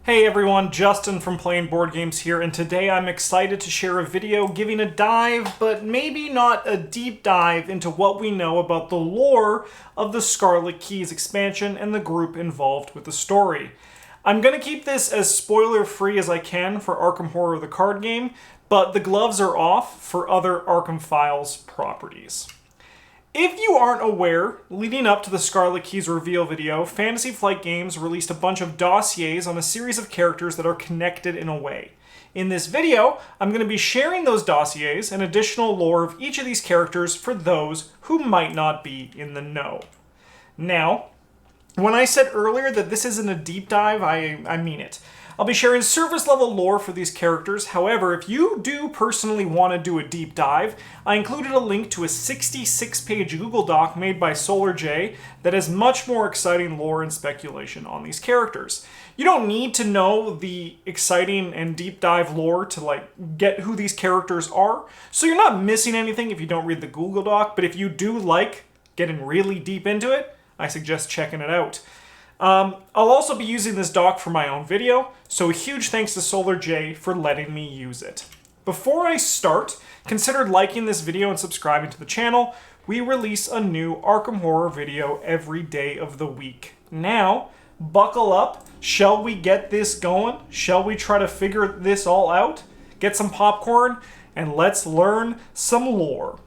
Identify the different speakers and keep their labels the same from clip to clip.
Speaker 1: Hey everyone, Justin from Playing Board Games here, and today I'm excited to share a video giving a dive, but maybe not a deep dive, into what we know about the lore of the Scarlet Keys expansion and the group involved with the story. I'm going to keep this as spoiler-free as I can for Arkham Horror the card game, but the gloves are off for other Arkham Files properties. If you aren't aware, leading up to the Scarlet Keys reveal video, Fantasy Flight Games released a bunch of dossiers on a series of characters that are connected in a way. In this video, I'm going to be sharing those dossiers and additional lore of each of these characters for those who might not be in the know. Now, when I said earlier that this isn't a deep dive, I mean it. I'll be sharing surface level lore for these characters. However, if you do personally want to do a deep dive, I included a link to a 66-page Google Doc made by SolarJ that has much more exciting lore and speculation on these characters. You don't need to know the exciting and deep dive lore to get who these characters are, so you're not missing anything if you don't read the Google Doc, but if you do like getting really deep into it, I suggest checking it out. I'll also be using this doc for my own video, so a huge thanks to SolarJ for letting me use it. Before I start, consider liking this video and subscribing to the channel. We release a new Arkham Horror video every day of the week. Now, buckle up. Shall we get this going? Shall we try to figure this all out? Get some popcorn, and let's learn some lore.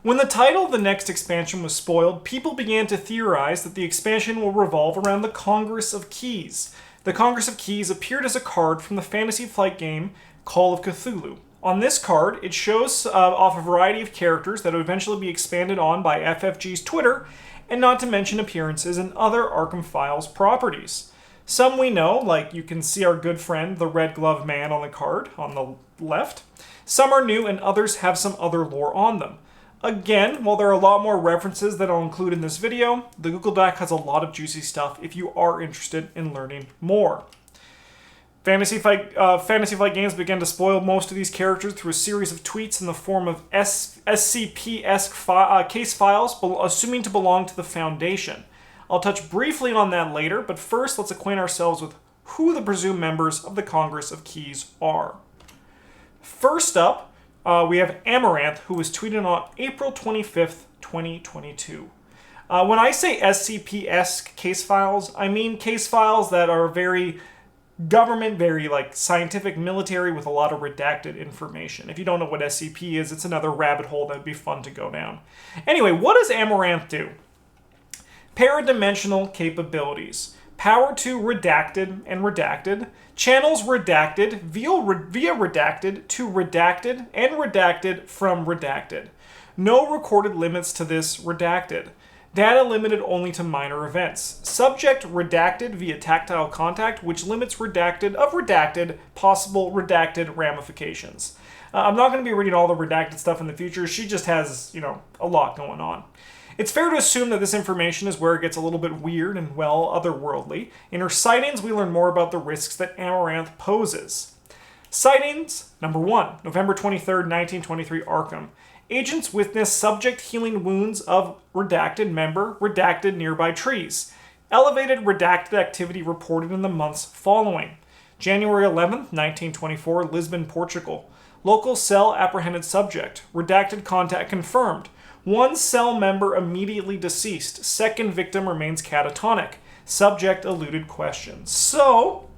Speaker 1: When the title of the next expansion was spoiled, people began to theorize that the expansion will revolve around the Congress of Keys. The Congress of Keys appeared as a card from the Fantasy Flight game Call of Cthulhu. On this card, it shows off a variety of characters that will eventually be expanded on by FFG's Twitter, and not to mention appearances in other Arkham Files properties. Some we know, like you can see our good friend, the Red Glove Man on the card on the left. Some are new and others have some other lore on them. Again, while there are a lot more references that I'll include in this video, the Google Doc has a lot of juicy stuff if you are interested in learning more. Fantasy Flight Games began to spoil most of these characters through a series of tweets in the form of SCP-esque case files, assuming to belong to the Foundation. I'll touch briefly on that later, but first let's acquaint ourselves with who the presumed members of the Congress of Keys are. First up, we have Amaranth, who was tweeted on April 25th, 2022. When I say SCP-esque case files, I mean case files that are very government, very scientific, military, with a lot of redacted information. If you don't know what SCP is, it's another rabbit hole that would be fun to go down. Anyway, what does Amaranth do? Paradimensional capabilities. Power to redacted and redacted. Channels redacted via redacted to redacted and redacted from redacted. No recorded limits to this redacted. Data limited only to minor events. Subject redacted via tactile contact, which limits redacted of redacted, possible redacted ramifications. I'm not going to be reading all the redacted stuff in the future. She just has, a lot going on. It's fair to assume that this information is where it gets a little bit weird and, otherworldly. In her sightings, we learn more about the risks that Amaranth poses. Sightings, number 1, November 23rd, 1923, Arkham. Agents witness subject healing wounds of redacted member, redacted nearby trees. Elevated redacted activity reported in the months following. January 11th, 1924, Lisbon, Portugal. Local cell apprehended subject. Redacted contact confirmed. One cell member immediately deceased. Second victim remains catatonic. Subject eluded questions. So,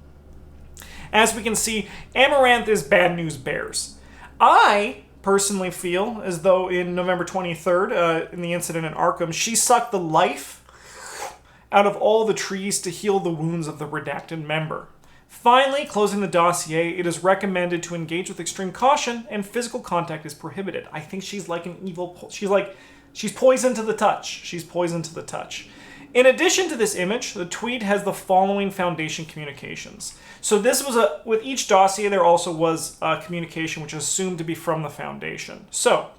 Speaker 1: as we can see, Amaranth is bad news bears. I personally feel as though in November 23rd, in the incident in Arkham, she sucked the life out of all the trees to heal the wounds of the redacted member. Finally, closing the dossier, it is recommended to engage with extreme caution, and physical contact is prohibited. I think she's like an evil... She's poison to the touch. She's poison to the touch. In addition to this image, the tweet has the following Foundation communications. So this was with each dossier, there also was a communication which is assumed to be from the Foundation. So,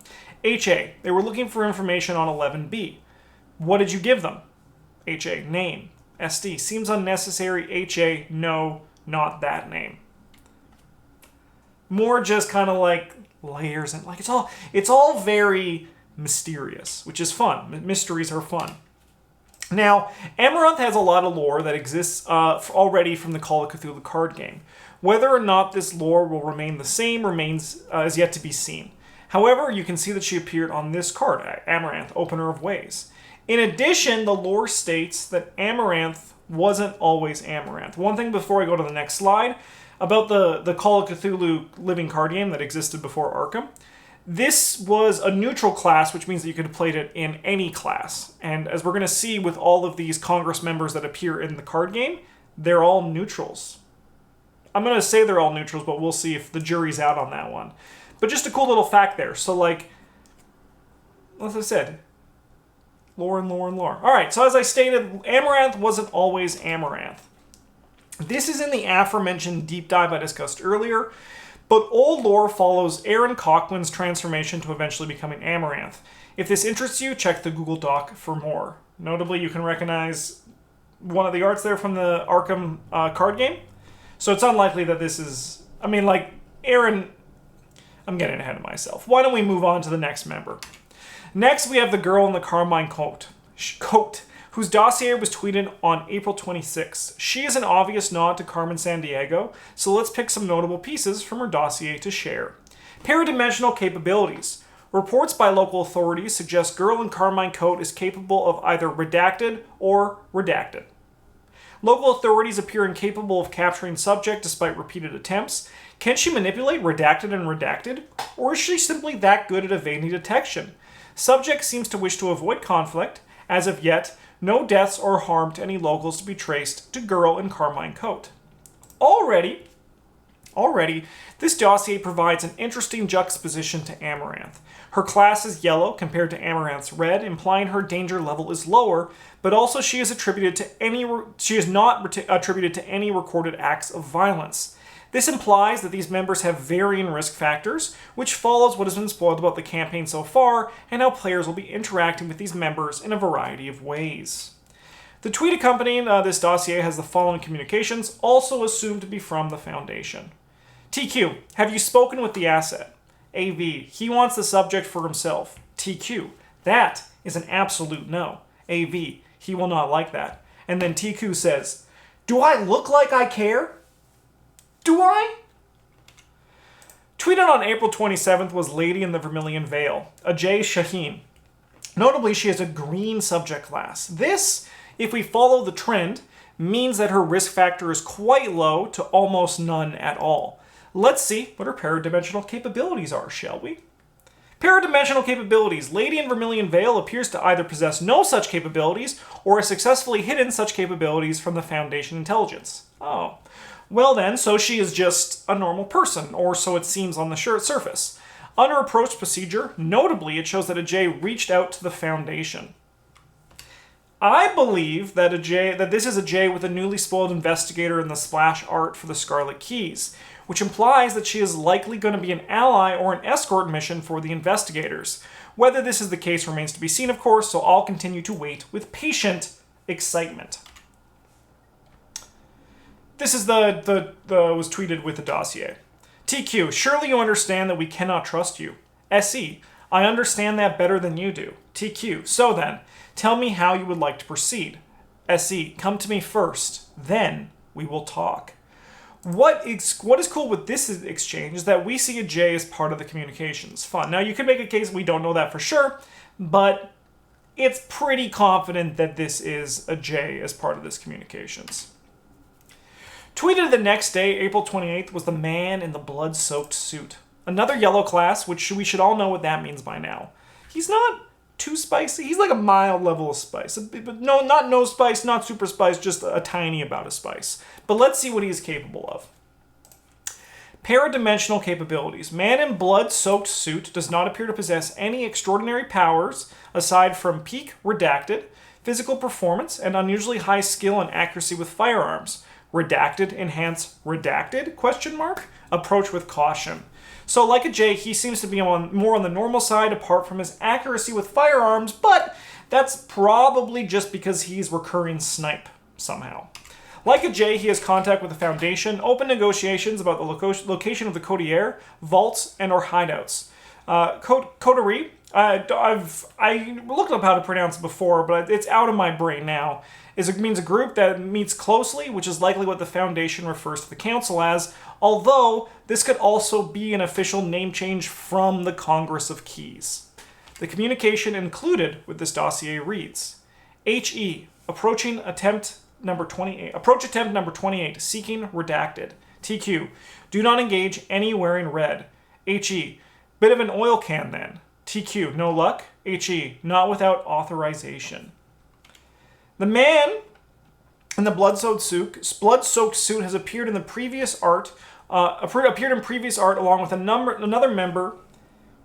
Speaker 1: HA, they were looking for information on 11B. What did you give them? HA, name. SD, seems unnecessary. HA, no, not that name. More just kind of layers and it's all very mysterious, which is fun. Mysteries are fun. Now, Amaranth has a lot of lore that exists already from the Call of Cthulhu card game. Whether or not this lore will remain the same remains is yet to be seen. However, you can see that she appeared on this card, Amaranth, Opener of Ways. In addition, the lore states that Amaranth wasn't always Amaranth. One thing before I go to the next slide, about the Call of Cthulhu living card game that existed before Arkham. This was a neutral class, which means that you could have played it in any class. And as we're going to see with all of these Congress members that appear in the card game, they're all neutrals. I'm going to say they're all neutrals, but we'll see if the jury's out on that one. But just a cool little fact there. So, like, as I said, lore and lore and lore. All right, so as I stated, Amaranth wasn't always Amaranth. This is in the aforementioned deep dive I discussed earlier, but old lore follows Aaron Cochran's transformation to eventually becoming Amaranth. If this interests you, check the Google Doc for more. Notably, you can recognize one of the arts there from the Arkham card game. So it's unlikely that this is... I mean, like, Aaron... I'm getting ahead of myself. Why don't we move on to the next member? Next, we have the girl in the Carmine coat, whose dossier was tweeted on April 26. She is an obvious nod to Carmen Sandiego, so let's pick some notable pieces from her dossier to share. Paradimensional capabilities. Reports by local authorities suggest girl in Carmine coat is capable of either redacted or redacted. Local authorities appear incapable of capturing subject despite repeated attempts. Can she manipulate redacted and redacted? Or is she simply that good at evading detection? Subject seems to wish to avoid conflict. As of yet, no deaths or harm to any locals to be traced to girl in Carmine coat. Already, this dossier provides an interesting juxtaposition to Amaranth. Her class is yellow compared to Amaranth's red, implying her danger level is lower, but also she is not attributed to any recorded acts of violence. This implies that these members have varying risk factors, which follows what has been spoiled about the campaign so far and how players will be interacting with these members in a variety of ways. The tweet accompanying this dossier has the following communications, also assumed to be from the Foundation. TQ, have you spoken with the asset? AV, he wants the subject for himself. TQ, that is an absolute no. AV, he will not like that. And then TQ says, do I look like I care? Do I? Tweeted on April 27th was Lady in the Vermillion Veil, Ajay Shaheen. Notably, she has a green subject class. This, if we follow the trend, means that her risk factor is quite low to almost none at all. Let's see what her paradimensional capabilities are, shall we? Paradimensional capabilities. Lady in Vermillion Veil appears to either possess no such capabilities or has successfully hidden such capabilities from the Foundation intelligence. Oh. Well then, so she is just a normal person, or so it seems on the surface. Under approach procedure, notably, it shows that Ajay reached out to the Foundation. I believe that this is Ajay with a newly spoiled investigator in the splash art for the Scarlet Keys, which implies that she is likely going to be an ally or an escort mission for the investigators. Whether this is the case remains to be seen, of course, so I'll continue to wait with patient excitement. This is was tweeted with the dossier. TQ, surely you understand that we cannot trust you. SE, I understand that better than you do. TQ, so then, tell me how you would like to proceed. SE, come to me first, then we will talk. What is cool with this exchange is that we see a J as part of the communications. Fun. Now, you could make a case we don't know that for sure, but it's pretty confident that this is a J as part of this communications. Tweeted the next day, April 28th, was the man in the blood-soaked suit. Another yellow class, which we should all know what that means by now. He's not too spicy. He's like a mild level of spice. But no, not no spice, not super spice, just a tiny amount of spice. But let's see what he is capable of. Paradimensional capabilities. Man in blood-soaked suit does not appear to possess any extraordinary powers aside from peak redacted, physical performance, and unusually high skill and accuracy with firearms. Redacted, enhance, redacted, ? Approach with caution. So like a J, he seems to be more on the normal side apart from his accuracy with firearms, but that's probably just because he's recurring snipe somehow. Like a J, he has contact with the Foundation, open negotiations about the location of the Cotier, vaults, and or hideouts. Coterie, I looked up how to pronounce it before, but it's out of my brain now. It means a group that meets closely, which is likely what the Foundation refers to the Council as, although this could also be an official name change from the Congress of Keys. The communication included with this dossier reads, HE, approach attempt number 28, seeking redacted. TQ, do not engage any wearing red. HE, bit of an oil can then. TQ, no luck. HE, not without authorization. The man in the blood-soaked suit has appeared in the previous art, along with another member.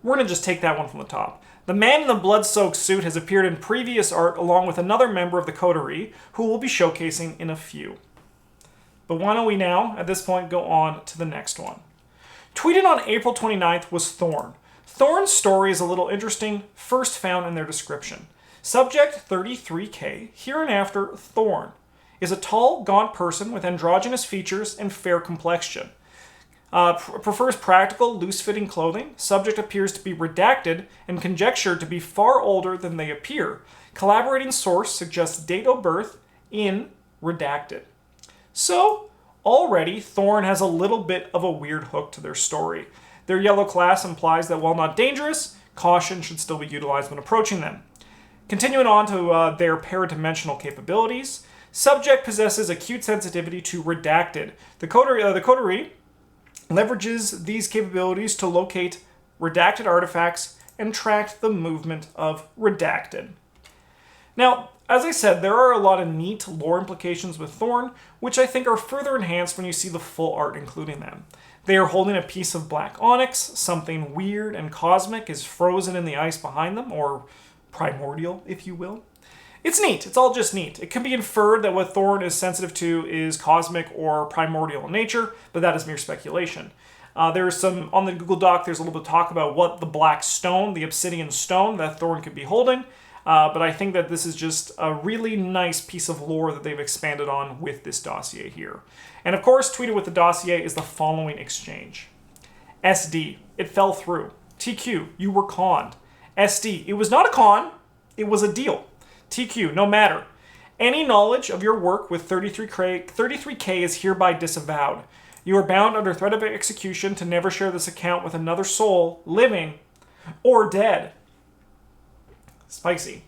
Speaker 1: We're going to just take that one from the top. The man in the blood-soaked suit has appeared in previous art along with another member of the coterie, who we'll be showcasing in a few. But why don't we now, at this point, go on to the next one. Tweeted on April 29th was Thorne. Thorne's story is a little interesting, first found in their description. Subject 33K, hereinafter Thorne, is a tall, gaunt person with androgynous features and fair complexion. Prefers practical, loose-fitting clothing. Subject appears to be redacted and conjectured to be far older than they appear. Collaborating source suggests date of birth in redacted. So, already, Thorne has a little bit of a weird hook to their story. Their yellow class implies that while not dangerous, caution should still be utilized when approaching them. Continuing on to their paradimensional capabilities, subject possesses acute sensitivity to redacted. The coterie leverages these capabilities to locate redacted artifacts and track the movement of redacted. Now, as I said, there are a lot of neat lore implications with Thorne, which I think are further enhanced when you see the full art including them. They are holding a piece of black onyx, something weird and cosmic is frozen in the ice behind them, or primordial, if you will. It's neat. It's all just neat. It can be inferred that what Thorne is sensitive to is cosmic or primordial in nature, but that is mere speculation. There's some, on the Google Doc, there's a little bit of talk about what the black stone, the obsidian stone that Thorne could be holding, but I think that this is just a really nice piece of lore that they've expanded on with this dossier here. And of course, tweeted with the dossier is the following exchange. SD, it fell through. TQ, you were conned. SD, it was not a con, it was a deal. TQ, no matter. Any knowledge of your work with 33K is hereby disavowed. You are bound under threat of execution to never share this account with another soul, living or dead. Spicy.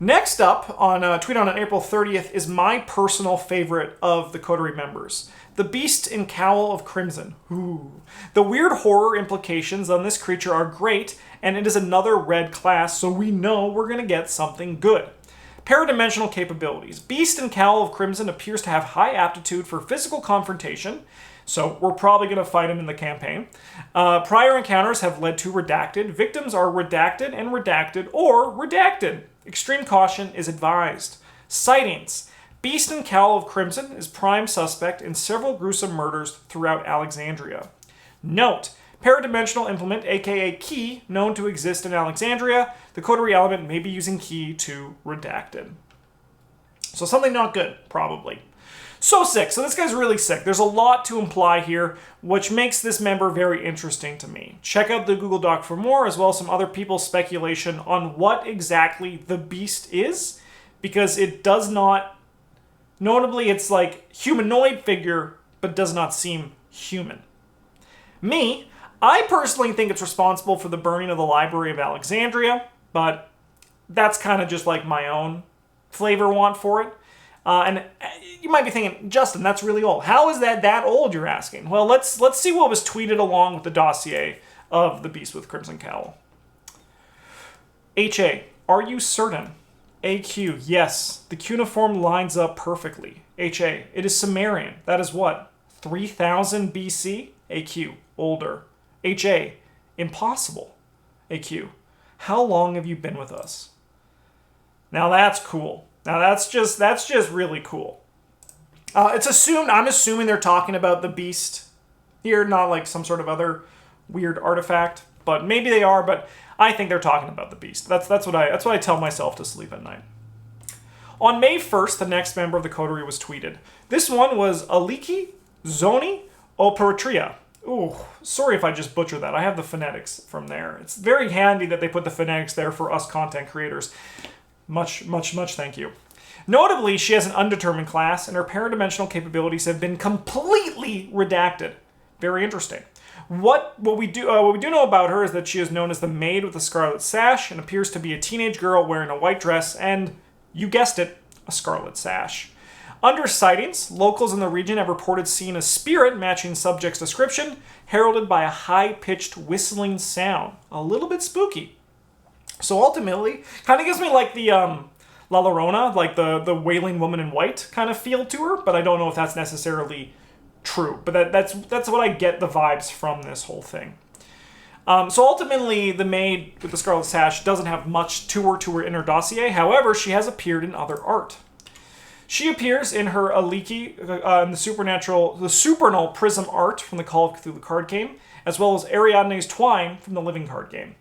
Speaker 1: Next up, on a tweet on April 30th, is my personal favorite of the coterie members. The Beast in Cowl of Crimson. Ooh. The weird horror implications on this creature are great, and it is another red class, so we know we're going to get something good. Paradimensional capabilities. Beast in Cowl of Crimson appears to have high aptitude for physical confrontation, so we're probably going to fight him in the campaign. Prior encounters have led to redacted. Victims are redacted and redacted or redacted. Extreme caution is advised. Sightings. Beast in Cowl of Crimson is prime suspect in several gruesome murders throughout Alexandria. Note, paradimensional implement, aka key, known to exist in Alexandria. The coterie element may be using key to redacted. So something not good, probably. So sick. So this guy's really sick. There's a lot to imply here, which makes this member very interesting to me. Check out the Google Doc for more, as well as some other people's speculation on what exactly the Beast is, because it does not... Notably, it's like humanoid figure, but does not seem human. Me, I personally think it's responsible for the burning of the Library of Alexandria, but that's kind of just like my own flavor want for it. And you might be thinking, Justin, that's really old. How is that old, you're asking? Well, let's see what was tweeted along with the dossier of the Beast with Crimson Cowl. HA, are you certain? AQ, yes. The cuneiform lines up perfectly. HA, it is Sumerian. That is what? 3000 BC? AQ, older. HA, impossible. AQ, how long have you been with us? Now that's cool. Now that's just really cool. It's assumed, I'm assuming they're talking about the Beast here, not like some sort of other weird artifact, but maybe they are, but I think they're talking about the Beast. That's what I tell myself to sleep at night. On May 1st, the next member of the coterie was tweeted. This one was Aliki Zoni Operatria. Ooh, sorry if I just butchered that. I have the phonetics from there. It's very handy that they put the phonetics there for us content creators. Much thank you. Notably, she has an undetermined class, and her paradimensional capabilities have been completely redacted. Very interesting. What we do know about her is that she is known as the Maid with the Scarlet Sash, and appears to be a teenage girl wearing a white dress and, you guessed it, a Scarlet Sash. Under sightings, locals in the region have reported seeing a spirit matching subject's description, heralded by a high-pitched whistling sound. A little bit spooky. So ultimately, kind of gives me like the La Llorona, like the wailing woman in white kind of feel to her, but I don't know if that's necessarily true. But that's what I get the vibes from this whole thing. So ultimately, the Maid with the Scarlet Sash doesn't have much to her inner dossier. However, she has appeared in other art. She appears in her Aliki, in the Supernal Prism art from the Call of Cthulhu card game, as well as Ariadne's Twine from the Living card game.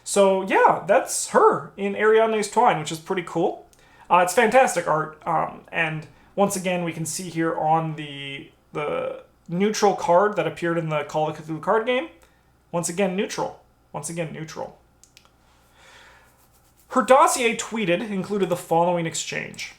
Speaker 1: So yeah, that's her in Ariadne's Twine, which is pretty cool. It's fantastic art, and once again, we can see here on the neutral card that appeared in the Call of Cthulhu card game. Once again, neutral. Once again, neutral. Her dossier tweeted included the following exchange.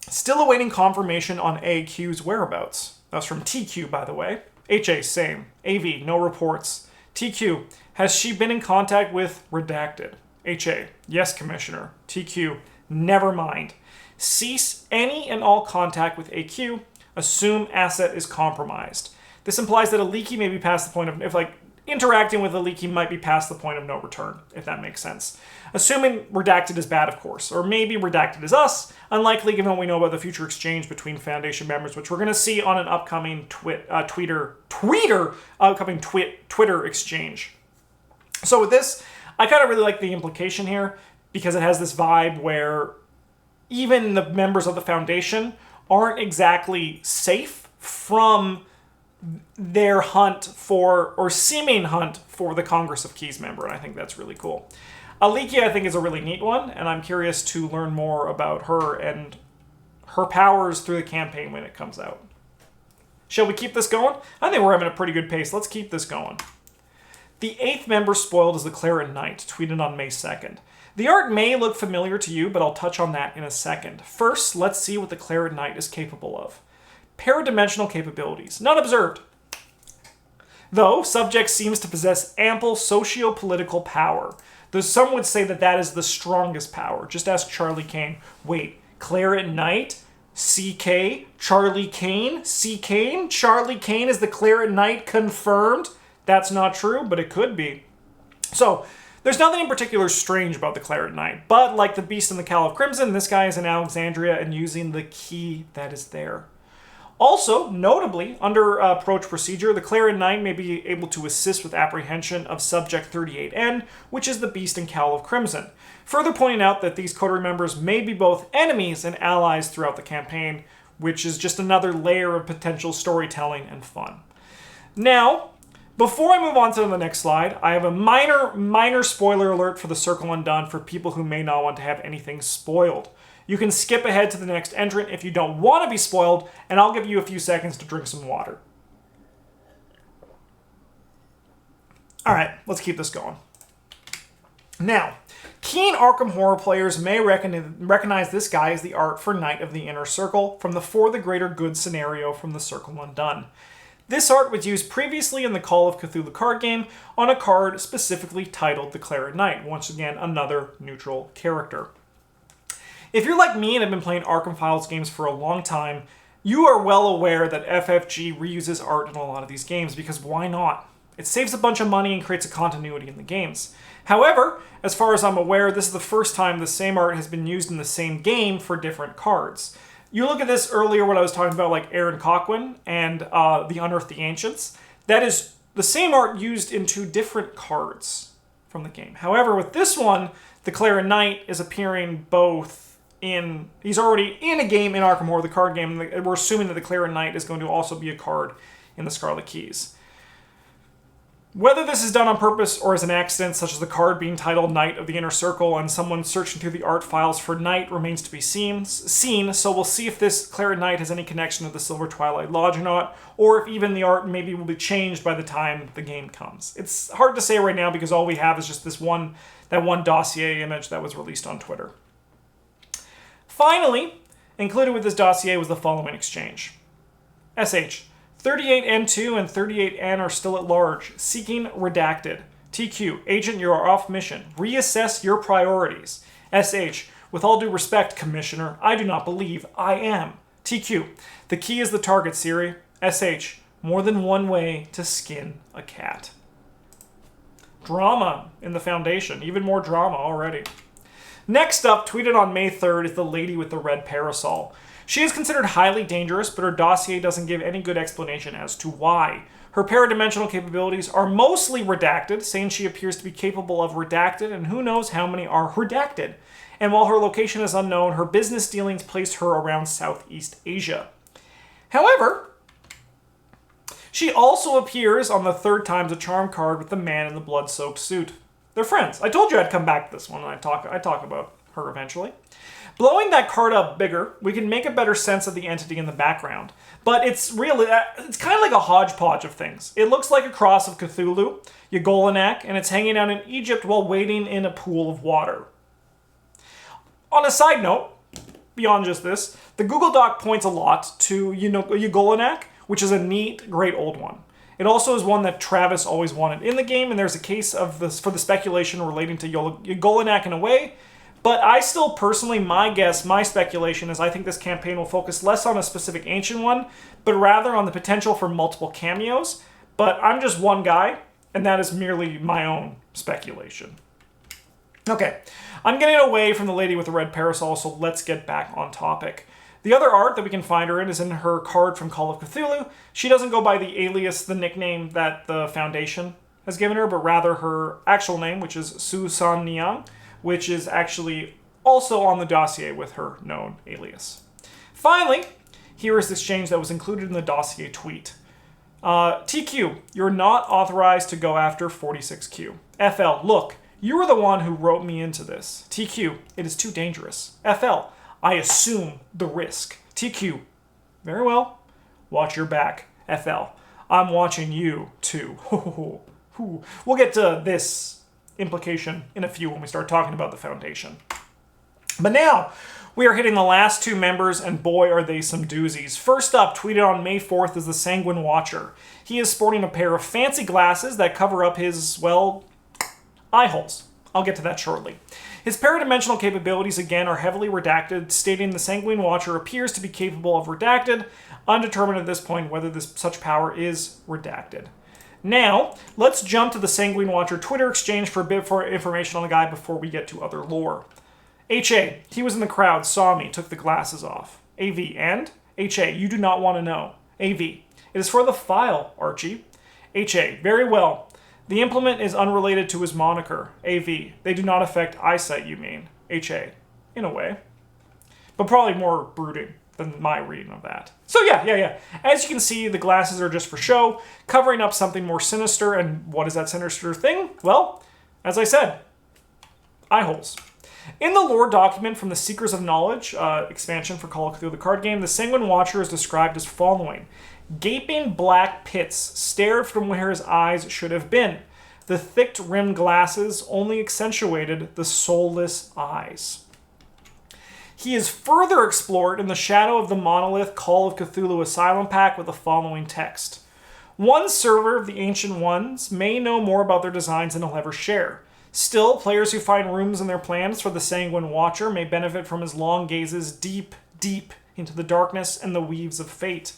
Speaker 1: Still awaiting confirmation on AQ's whereabouts. That was from TQ, by the way. HA, same. AV, no reports. TQ, has she been in contact with Redacted? HA, yes, Commissioner. TQ, never mind. Cease any and all contact with AQ. Assume asset is compromised. This implies that a leaky may be past the point of, interacting with a leaky might be past the point of no return, if that makes sense. Assuming Redacted is bad, of course, or maybe Redacted is us, unlikely given what we know about the future exchange between Foundation members, which we're going to see on an upcoming Twitter exchange. So with this, I kind of really like the implication here, because it has this vibe where even the members of the Foundation aren't exactly safe from their hunt for, or seeming hunt for, the Congress of Keys member, and I think that's really cool. Aliki, I think, is a really neat one, and I'm curious to learn more about her and her powers through the campaign when it comes out. Shall we keep this going? I think we're having a pretty good pace. Let's keep this going. The 8th member spoiled is the Claret Knight, tweeted on May 2nd. The art may look familiar to you, but I'll touch on that in a second. First, let's see what the Claret Knight is capable of. Paradimensional capabilities, not observed. Though, subject seems to possess ample socio-political power. Though some would say that that is the strongest power. Just ask Charlie Kane. Wait, Claret Knight? CK? Charlie Kane? C. Kane? Charlie Kane is the Claret Knight confirmed? That's not true, but it could be. So, there's nothing in particular strange about the Claret Knight, but like the Beast in the Cowl of Crimson, this guy is in Alexandria and using the key that is there. Also, notably, under approach procedure, the Claret Knight may be able to assist with apprehension of Subject 38N, which is the Beast and Cowl of Crimson. Further pointing out that these coterie members may be both enemies and allies throughout the campaign, which is just another layer of potential storytelling and fun. Now, before I move on to the next slide, I have a minor spoiler alert for the Circle Undone for people who may not want to have anything spoiled. You can skip ahead to the next entrant if you don't want to be spoiled, and I'll give you a few seconds to drink some water. Alright, let's keep this going. Now, keen Arkham horror players may recognize this guy as the art for Knight of the Inner Circle from the For the Greater Good scenario from the Circle Undone. This art was used previously in the Call of Cthulhu card game on a card specifically titled the Claret Knight, once again another neutral character. If you're like me and have been playing Arkham Files games for a long time, you are well aware that FFG reuses art in a lot of these games, because why not? It saves a bunch of money and creates a continuity in the games. However, as far as I'm aware, this is the first time the same art has been used in the same game for different cards. You look at this earlier when I was talking about like Aaron Coquin and the Unearth the Ancients. That is the same art used in 2 different cards from the game. However, with this one, the Claret Knight is appearing both in... He's already in a game in Arkham Horror, the card game. We're assuming that the Claret Knight is going to also be a card in the Scarlet Keys. Whether this is done on purpose or as an accident, such as the card being titled Knight of the Inner Circle and someone searching through the art files for Knight, remains to be seen, so we'll see if this Claret Knight has any connection to the Silver Twilight Lodge or not, or if even the art maybe will be changed by the time the game comes. It's hard to say right now because all we have is just that one dossier image that was released on Twitter. Finally, included with this dossier was the following exchange. SH. 38N2 and 38N are still at large, seeking redacted. TQ, Agent, you are off mission. Reassess your priorities. SH, with all due respect, Commissioner, I do not believe I am. TQ, the key is the target, Siri. SH, more than one way to skin a cat. Drama in the Foundation, even more drama already. Next up, tweeted on May 3rd, is the lady with the red parasol. She is considered highly dangerous, but her dossier doesn't give any good explanation as to why. Her paradimensional capabilities are mostly redacted, saying she appears to be capable of redacted, and who knows how many are redacted. And while her location is unknown, her business dealings place her around Southeast Asia. However, she also appears on the third times a charm card with the man in the blood-soaked suit. They're friends. I told you I'd come back to this one, and I talk about her eventually. Blowing that card up bigger, we can make a better sense of the entity in the background. But it's kind of like a hodgepodge of things. It looks like a cross of Cthulhu, Ygolinak, and it's hanging out in Egypt while wading in a pool of water. On a side note, beyond just this, the Google Doc points a lot to Ygolinak, which is a neat, great old one. It also is one that Travis always wanted in the game, and there's a case of this for the speculation relating to Ygolinak in a way. But I still personally, my speculation is I think this campaign will focus less on a specific ancient one, but rather on the potential for multiple cameos. But I'm just one guy, and that is merely my own speculation. Okay, I'm getting away from the lady with the red parasol, so let's get back on topic. The other art that we can find her in is in her card from Call of Cthulhu. She doesn't go by the alias, the nickname that the Foundation has given her, but rather her actual name, which is Su San Niang, which is actually also on the dossier with her known alias. Finally, here is the exchange that was included in the dossier tweet. TQ, you're not authorized to go after 46Q. FL, look, you were the one who wrote me into this. TQ, it is too dangerous. FL, I assume the risk. TQ, very well. Watch your back. FL, I'm watching you too. We'll get to this implication in a few when we start talking about the Foundation. But now, we are hitting the last two members, and boy are they some doozies. First up, tweeted on May 4th, is the Sanguine Watcher. He is sporting a pair of fancy glasses that cover up his, well, eye holes. I'll get to that shortly. His paradimensional capabilities, again, are heavily redacted, stating the Sanguine Watcher appears to be capable of redacted, undetermined at this point whether such power is redacted. Now, let's jump to the Sanguine Watcher Twitter exchange for a bit more information on the guy before we get to other lore. HA, he was in the crowd, saw me, took the glasses off. AV, and? HA, you do not want to know. AV, it is for the file, Archie. HA, very well. The implement is unrelated to his moniker. AV, they do not affect eyesight, you mean. HA, in a way. But probably more brooding than my reading of that. So yeah. As you can see, the glasses are just for show, covering up something more sinister, and what is that sinister thing? Well, as I said, eye holes. In the lore document from the Seekers of Knowledge expansion for Call of Cthulhu the card game, the Sanguine Watcher is described as following. Gaping black pits stared from where his eyes should have been. The thick-rimmed glasses only accentuated the soulless eyes. He is further explored in the shadow of the monolith Call of Cthulhu Asylum Pack with the following text. One server of the Ancient Ones may know more about their designs than he'll ever share. Still, players who find rooms in their plans for the Sanguine Watcher may benefit from his long gazes deep, deep into the darkness and the weaves of fate.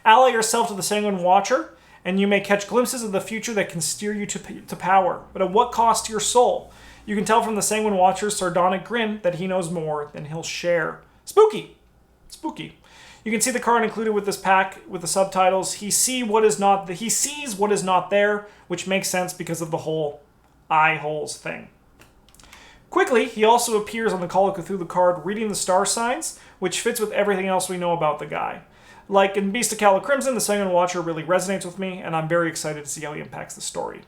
Speaker 1: Ally yourself to the Sanguine Watcher, and you may catch glimpses of the future that can steer you to power. But at what cost to your soul? You can tell from the Sanguine Watcher's sardonic grin that he knows more than he'll share. Spooky. You can see the card included with this pack with the subtitles. He sees what is not there, which makes sense because of the whole eye holes thing. Quickly, he also appears on the Call of Cthulhu card reading the star signs, which fits with everything else we know about the guy. Like in Beast of Crimson, the Sanguine Watcher really resonates with me, and I'm very excited to see how he impacts the story.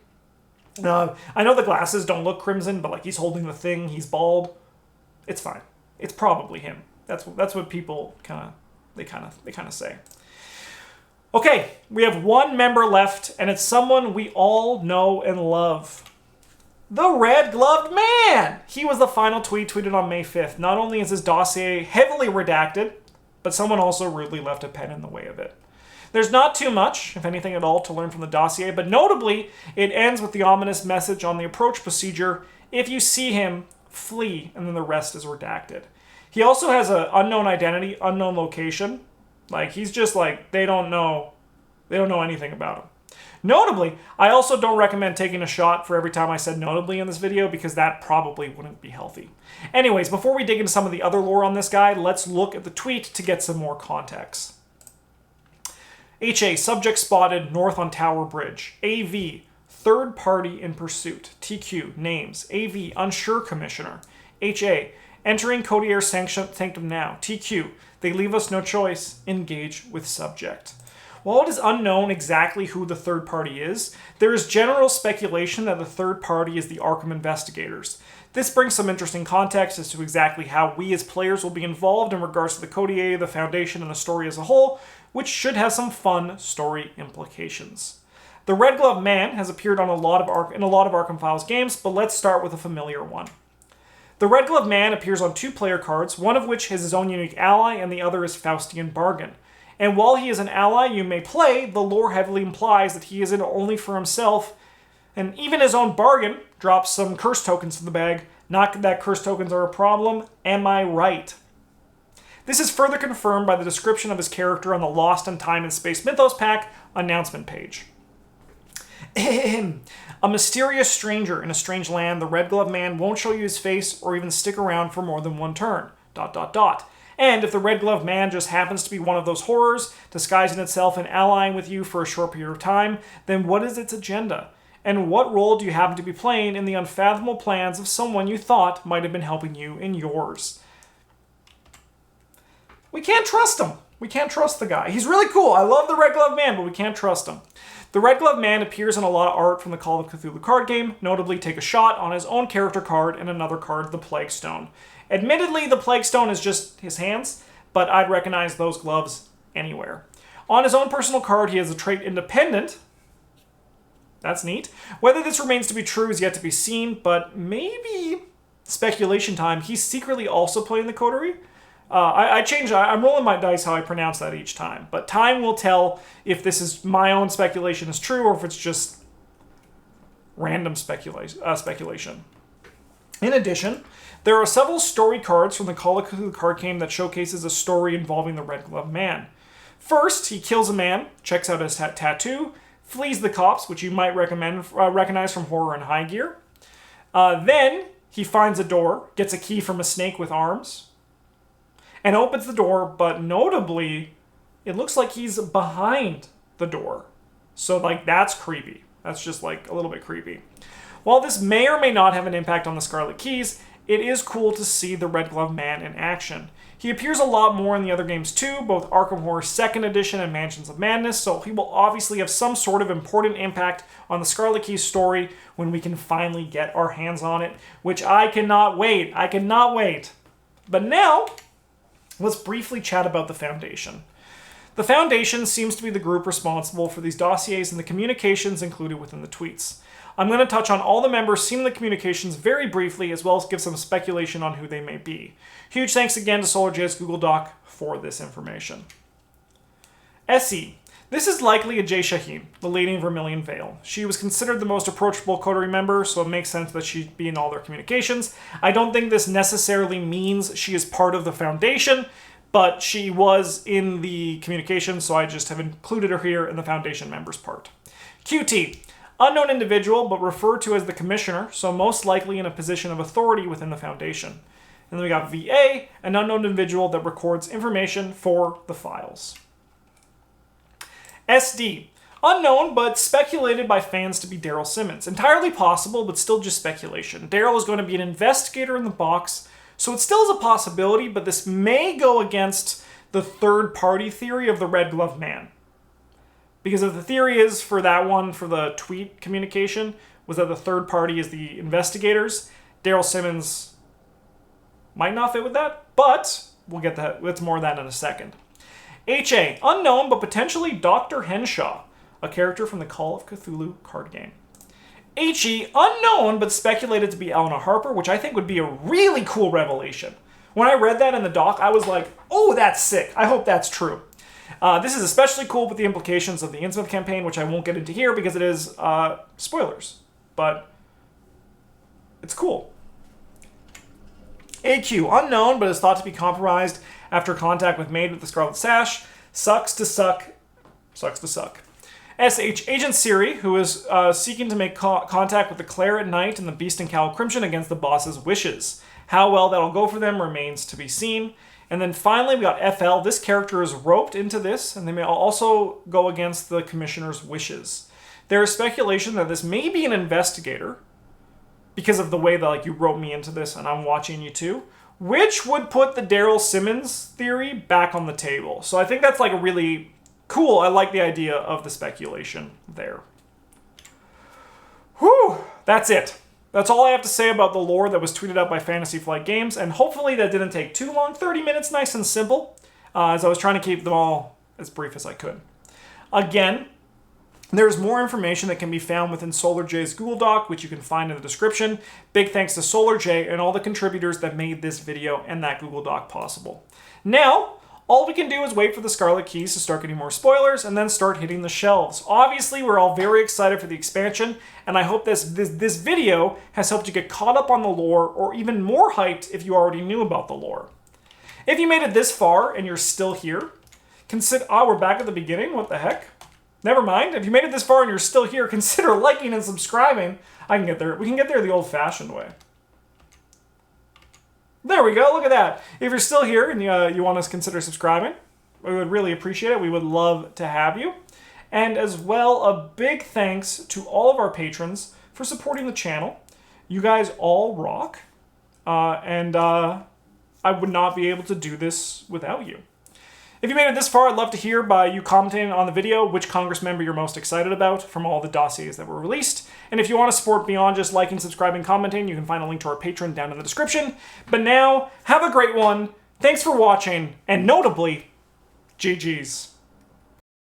Speaker 1: I know the glasses don't look crimson, but like he's holding the thing, he's bald. It's fine. It's probably him. That's what people kind of say. Okay, we have one member left, and it's someone we all know and love. The Red Gloved Man! He was the final tweet tweeted on May 5th. Not only is his dossier heavily redacted, but someone also rudely left a pen in the way of it. There's not too much, if anything at all, to learn from the dossier, but notably, it ends with the ominous message on the approach procedure, if you see him, flee, and then the rest is redacted. He also has an unknown identity, unknown location. Like, he's just like, they don't know anything about him. Notably, I also don't recommend taking a shot for every time I said notably in this video, because that probably wouldn't be healthy. Anyways, before we dig into some of the other lore on this guy, let's look at the tweet to get some more context. HA, subject spotted north on Tower Bridge. AV, third party in pursuit. TQ, names. AV, unsure commissioner. HA, entering Codier sanctum now. TQ, they leave us no choice. Engage with subject. While it is unknown exactly who the third party is, there is general speculation that the third party is the Arkham investigators. This brings some interesting context as to exactly how we as players will be involved in regards to the Codier, the Foundation, and the story as a whole, which should have some fun story implications. The Red Glove Man has appeared on in a lot of Arkham Files games, but let's start with a familiar one. The Red Glove Man appears on 2 player cards, one of which has his own unique ally, and the other is Faustian Bargain. And while he is an ally you may play, the lore heavily implies that he is in only for himself, and even his own Bargain drops some curse tokens in the bag. Not that curse tokens are a problem, am I right? This is further confirmed by the description of his character on the Lost in Time and Space Mythos pack announcement page. A mysterious stranger in a strange land, the Red Glove Man won't show you his face or even stick around for more than one turn. ... And if the Red Glove Man just happens to be one of those horrors, disguising itself and allying with you for a short period of time, then what is its agenda? And what role do you happen to be playing in the unfathomable plans of someone you thought might have been helping you in yours? We can't trust him. We can't trust the guy. He's really cool. I love the Red Glove Man, but we can't trust him. The Red Glove Man appears in a lot of art from the Call of Cthulhu card game, notably Take a Shot on his own character card and another card, the Plague Stone. Admittedly, the Plague Stone is just his hands, but I'd recognize those gloves anywhere. On his own personal card, he has the trait Independent. That's neat. Whether this remains to be true is yet to be seen, but maybe, speculation time, he's secretly also playing the coterie? I'm rolling my dice how I pronounce that each time, but time will tell if this is my own speculation is true or if it's just random speculation. In addition, there are several story cards from the Call of Cthulhu card game that showcases a story involving the Red Glove Man. First, he kills a man, checks out his tattoo, flees the cops, which you might recognize from Horror and High Gear. Then, he finds a door, gets a key from a snake with arms, and opens the door, but notably, it looks like he's behind the door. So, like, that's creepy. That's just, like, a little bit creepy. While this may or may not have an impact on the Scarlet Keys, it is cool to see the Red Glove Man in action. He appears a lot more in the other games too, both Arkham Horror 2nd Edition and Mansions of Madness, so he will obviously have some sort of important impact on the Scarlet Keys story when we can finally get our hands on it, which I cannot wait. I cannot wait. But now, let's briefly chat about the Foundation. The Foundation seems to be the group responsible for these dossiers and the communications included within the tweets. I'm going to touch on all the members seen in the communications very briefly, as well as give some speculation on who they may be. Huge thanks again to SolarJ's Google Doc for this information. SE. This is likely a Jay Shaheen, the lady in Vermillion Vale. She was considered the most approachable coterie member, so it makes sense that she'd be in all their communications. I don't think this necessarily means she is part of the Foundation, but she was in the communications, so I just have included her here in the Foundation members part. QT. Unknown individual, but referred to as the Commissioner, so most likely in a position of authority within the Foundation. And then we got VA, an unknown individual that records information for the files. SD. Unknown, but speculated by fans to be Daryl Simmons. Entirely possible, but still just speculation. Daryl is going to be an investigator in the box, so it still is a possibility, but this may go against the third-party theory of the Red Glove Man. Because if the theory is for that one, for the tweet communication, was that the third party is the investigators, Daryl Simmons might not fit with that, but we'll get that. It's more of that in a second. H.A. Unknown, but potentially Dr. Henshaw, a character from the Call of Cthulhu card game. H.E. Unknown, but speculated to be Eleanor Harper, which I think would be a really cool revelation. When I read that in the doc, I was like, oh, that's sick. I hope that's true. This is especially cool with the implications of the Innsmouth campaign, which I won't get into here because it is spoilers. But it's cool. AQ, unknown, but is thought to be compromised after contact with Maid with the Scarlet Sash. Sucks to suck. SH, Agent Siri, who is seeking to make contact with the Claret Knight and the Beast and Cowl Crimson against the boss's wishes. How well that'll go for them remains to be seen. And then finally, we got FL. This character is roped into this, and they may also go against the Commissioner's wishes. There is speculation that this may be an investigator, because of the way that like you wrote me into this and I'm watching you too, which would put the Daryl Simmons theory back on the table. So I think that's like a really cool. I like the idea of the speculation there. Whew, that's it. That's all I have to say about the lore that was tweeted out by Fantasy Flight Games, and hopefully that didn't take too long. 30 minutes, nice and simple, as I was trying to keep them all as brief as I could. Again, there's more information that can be found within Solar J's Google Doc, which you can find in the description. Big thanks to Solar J and all the contributors that made this video and that Google Doc possible. Now, all we can do is wait for the Scarlet Keys to start getting more spoilers and then start hitting the shelves. Obviously, we're all very excited for the expansion, and I hope this video has helped you get caught up on the lore, or even more hyped if you already knew about the lore. If you made it this far and you're still here, consider... Oh, we're back at the beginning? What the heck? Never mind. If you made it this far and you're still here, consider liking and subscribing. I can get there. We can get there the old-fashioned way. There we go. Look at that. If you're still here and you want to consider subscribing, we would really appreciate it. We would love to have you. And as well, a big thanks to all of our patrons for supporting the channel. You guys all rock. And I would not be able to do this without you. If you made it this far, I'd love to hear by you commenting on the video which Congress member you're most excited about from all the dossiers that were released. And if you want to support beyond just liking, subscribing, commenting, you can find a link to our Patreon down in the description. But now, have a great one. Thanks for watching, and notably, GG's.